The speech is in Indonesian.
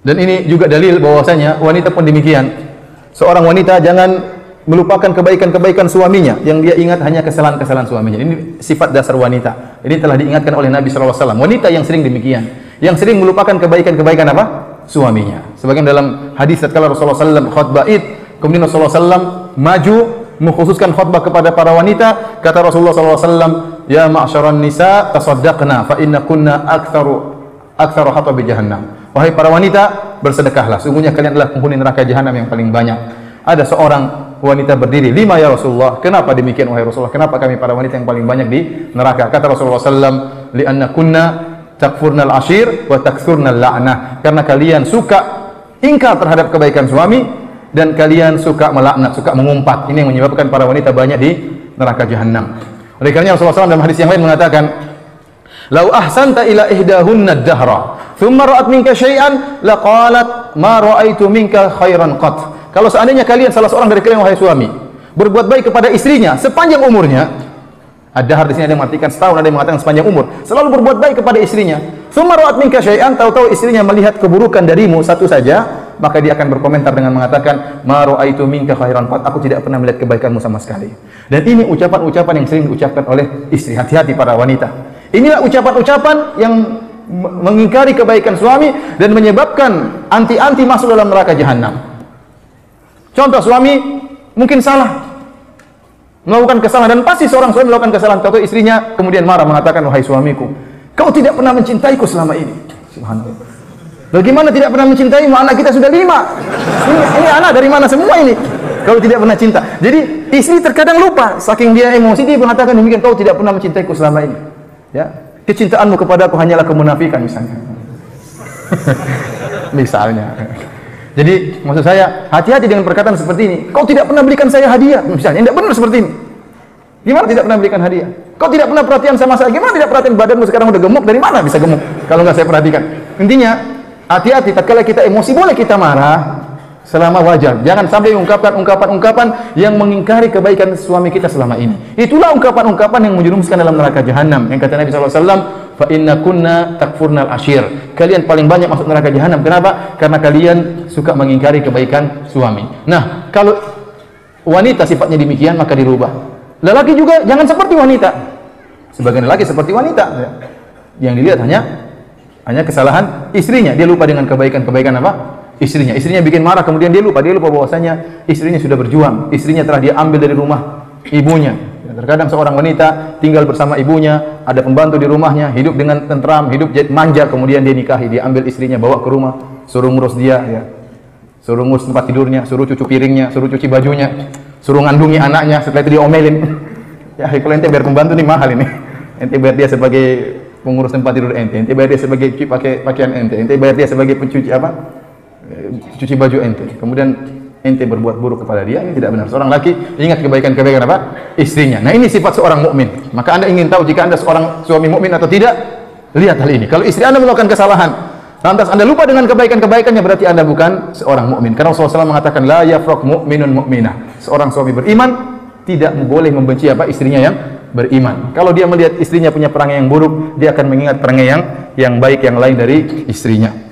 Dan ini juga dalil bahwasanya wanita pun demikian. Seorang wanita jangan melupakan kebaikan-kebaikan suaminya, yang dia ingat hanya kesalahan-kesalahan suaminya. Ini sifat dasar wanita. Ini telah diingatkan oleh Nabi SAW. Wanita yang sering demikian, yang sering melupakan kebaikan-kebaikan apa? Suaminya. Sebagian dalam hadis tatkala Rasulullah SAW khutbah Id, kemudian Rasulullah SAW maju mengkhususkan khutbah kepada para wanita. Kata Rasulullah SAW, ya ma'syaran nisa tasaddaqna fa inna kunna aktsaru hatabi jahannam. Wahai para wanita, bersedekahlah, sungguhnya kalian adalah penghuni neraka jahanam yang paling banyak. Ada seorang wanita berdiri, lima ya Rasulullah. Kenapa demikian wahai Rasulullah? Kenapa kami para wanita yang paling banyak di neraka? Kata Rasulullah SAW, li'anna kunna takfurnal ashir wa takthurnal la'nah. Karena kalian suka ingkar terhadap kebaikan suami dan kalian suka melaknat, suka mengumpat. Ini yang menyebabkan para wanita banyak di neraka jahanam. Oleh karena Rasulullah SAW dalam hadis yang lain mengatakan, lau ahsanta ila ihdahunna ad-dahra thumma ra'at minka syai'an laqalat ma ra'aitu minka khairan qat. Kalau seandainya kalian salah seorang dari kalian wahai suami berbuat baik kepada istrinya sepanjang umurnya, ad-dahr di sini ada yang mengartikan setahun, ada yang mengatakan sepanjang umur, selalu berbuat baik kepada istrinya. Thumma ra'at minka syai'an, tahu-tahu istrinya melihat keburukan darimu satu saja, maka dia akan berkomentar dengan mengatakan ma ra'aitu minka khairan qat, aku tidak pernah melihat kebaikanmu sama sekali. Dan ini ucapan-ucapan yang sering diucapkan oleh istri. Hati-hati para wanita. Inilah ucapan-ucapan yang mengingkari kebaikan suami dan menyebabkan anti-anti masuk dalam neraka jahanam. Contoh, suami mungkin salah, melakukan kesalahan, dan pasti seorang suami melakukan kesalahan, tahu istrinya kemudian marah mengatakan, wahai suamiku, kau tidak pernah mencintaiku selama ini. Subhanallah. Bagaimana tidak pernah mencintaimu? Anak kita sudah 5. Ini anak dari mana semua ini? Kalau tidak pernah cinta. Jadi istri terkadang lupa, saking dia emosi dia mengatakan demikian, kau tidak pernah mencintaiku selama ini. Ya, kecintaanmu kepadaku hanyalah kemunafikan misalnya. Misalnya. Jadi maksud saya, hati-hati dengan perkataan seperti ini. Kau tidak pernah belikan saya hadiah misalnya. Tidak benar seperti ini. Gimana tidak pernah belikan hadiah? Kau tidak pernah perhatian sama saya. Gimana tidak perhatian? Badanmu sekarang udah gemuk, dari mana bisa gemuk kalau nggak saya perhatikan? Intinya, hati-hati tatkala kita emosi, boleh kita marah selama wajar. Jangan sampai mengungkapkan ungkapan-ungkapan yang mengingkari kebaikan suami kita selama ini. Itulah ungkapan-ungkapan yang menjerumuskan dalam neraka jahanam. Yang kata Nabi SAW, fa inna kunna takfurnal ashir. Kalian paling banyak masuk neraka jahanam. Kenapa? Karena kalian suka mengingkari kebaikan suami. Nah, kalau wanita sifatnya demikian, maka dirubah. Lelaki juga jangan seperti wanita. Sebagian lelaki seperti wanita. Yang dilihat hanya kesalahan istrinya. Dia lupa dengan kebaikan-kebaikan apa? Istrinya. Istrinya bikin marah, kemudian dia lupa bahwasanya istrinya sudah berjuang. Istrinya telah dia ambil dari rumah ibunya. Terkadang seorang wanita tinggal bersama ibunya, ada pembantu di rumahnya, hidup dengan tentram, hidup manja, kemudian dia nikahi, dia ambil istrinya, bawa ke rumah, suruh ngurus dia, ya. Suruh ngurus tempat tidurnya, suruh cuci piringnya, suruh cuci bajunya, suruh ngandungi anaknya, setelah itu diomelin. Ya, kalau ente biar pembantu nih mahal ini. Ente bayar dia sebagai pengurus tempat tidur ente bayar dia sebagai cuci pakaian ente bayar dia sebagai pencuci apa? Cuci baju ente. Kemudian ente berbuat buruk kepada dia, ini tidak benar. Seorang laki ingat kebaikan-kebaikan apa? Istrinya. Nah, ini sifat seorang mukmin. Maka Anda ingin tahu jika Anda seorang suami mukmin atau tidak? Lihat hal ini. Kalau istri Anda melakukan kesalahan, lantas Anda lupa dengan kebaikan-kebaikannya, berarti Anda bukan seorang mukmin. Karena Rasulullah SAW mengatakan la yafraq mu'minun mu'minah. Seorang suami beriman tidak boleh membenci apa? Istrinya yang beriman. Kalau dia melihat istrinya punya perangai yang buruk, dia akan mengingat perangai yang baik yang lain dari istrinya.